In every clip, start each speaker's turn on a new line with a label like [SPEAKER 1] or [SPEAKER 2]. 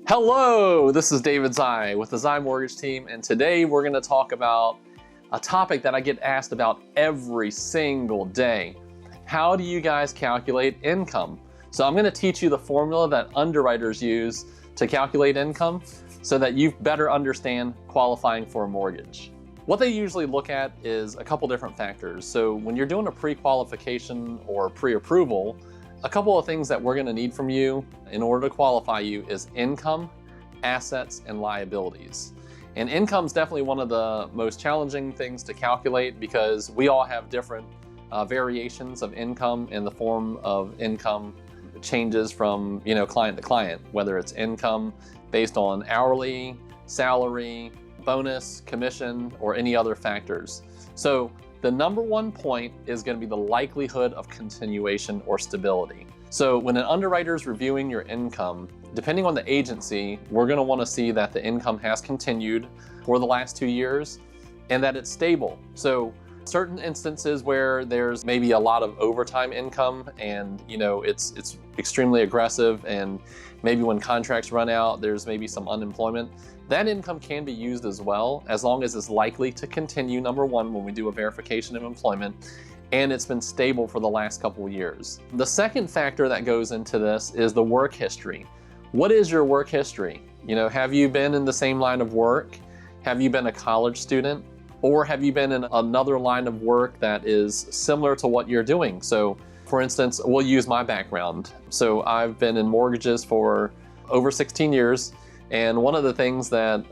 [SPEAKER 1] Hello, this is David Xie with the Xie Mortgage Team, and today we're going to talk about a topic that I get asked about every single day. How do you guys calculate income? So I'm going to teach you the formula that underwriters use to calculate income so that you better understand qualifying for a mortgage. What they usually look at is a couple different factors. So when you're doing a pre-qualification or pre-approval, a couple of things that we're going to need from you in order to qualify you is income, assets, and liabilities. And income is definitely one of the most challenging things to calculate because we all have different variations of income in the form of income changes from client to client, whether it's income based on hourly, salary, bonus, commission, or any other factors. So the number one point is going to be the likelihood of continuation or stability. So when an underwriter is reviewing your income, depending on the agency, we're going to want to see that the income has continued for the last 2 years and that it's stable. So certain instances where there's maybe a lot of overtime income and it's extremely aggressive, and maybe when contracts run out there's maybe some unemployment, that income can be used as well, as long as it's likely to continue, number one, when we do a verification of employment, and it's been stable for the last couple of years. The second factor that goes into this is the work history. What is your work history? Have you been in the same line of work? Have you been a college student? Or have you been in another line of work that is similar to what you're doing? So for instance, we'll use my background. So I've been in mortgages for over 16 years. And one of the things that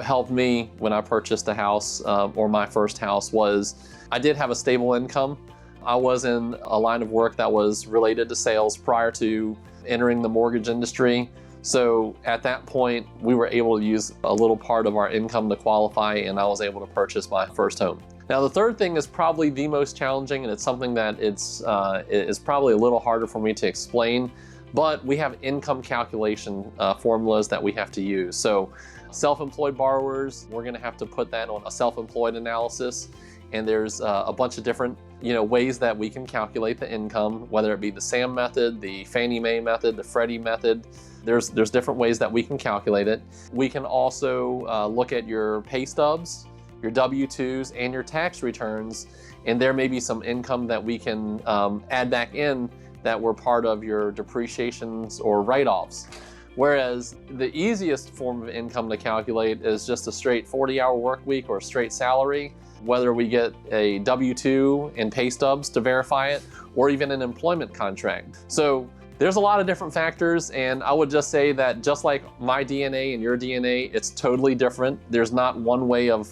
[SPEAKER 1] helped me when I purchased a house or my first house was I did have a stable income. I was in a line of work that was related to sales prior to entering the mortgage industry. So at that point, we were able to use a little part of our income to qualify, and I was able to purchase my first home. Now, the third thing is probably the most challenging, and it's something that is probably a little harder for me to explain, but we have income calculation formulas that we have to use. So self-employed borrowers, we're going to have to put that on a self-employed analysis, and there's a bunch of different ways that we can calculate the income, whether it be the SAM method, the Fannie Mae method, the Freddie method. There's different ways that we can calculate it. We can also look at your pay stubs, your W-2s, and your tax returns, and there may be some income that we can add back in that were part of your depreciations or write-offs. Whereas the easiest form of income to calculate is just a straight 40-hour work week or a straight salary, whether we get a W-2 and pay stubs to verify it, or even an employment contract. So there's a lot of different factors, and I would just say that just like my DNA and your DNA, it's totally different. There's not one way of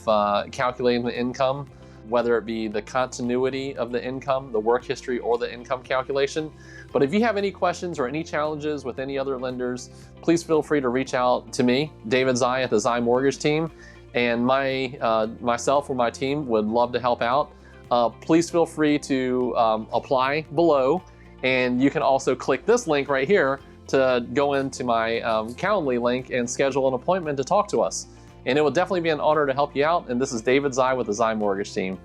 [SPEAKER 1] calculating the income, whether it be the continuity of the income, the work history, or the income calculation. But if you have any questions or any challenges with any other lenders, please feel free to reach out to me, David Xie at the Xie Mortgage Team, and myself or my team would love to help out. Please feel free to apply below, and you can also click this link right here to go into my Calendly link and schedule an appointment to talk to us. And it will definitely be an honor to help you out. And this is David Xie with the Xie Mortgage Team.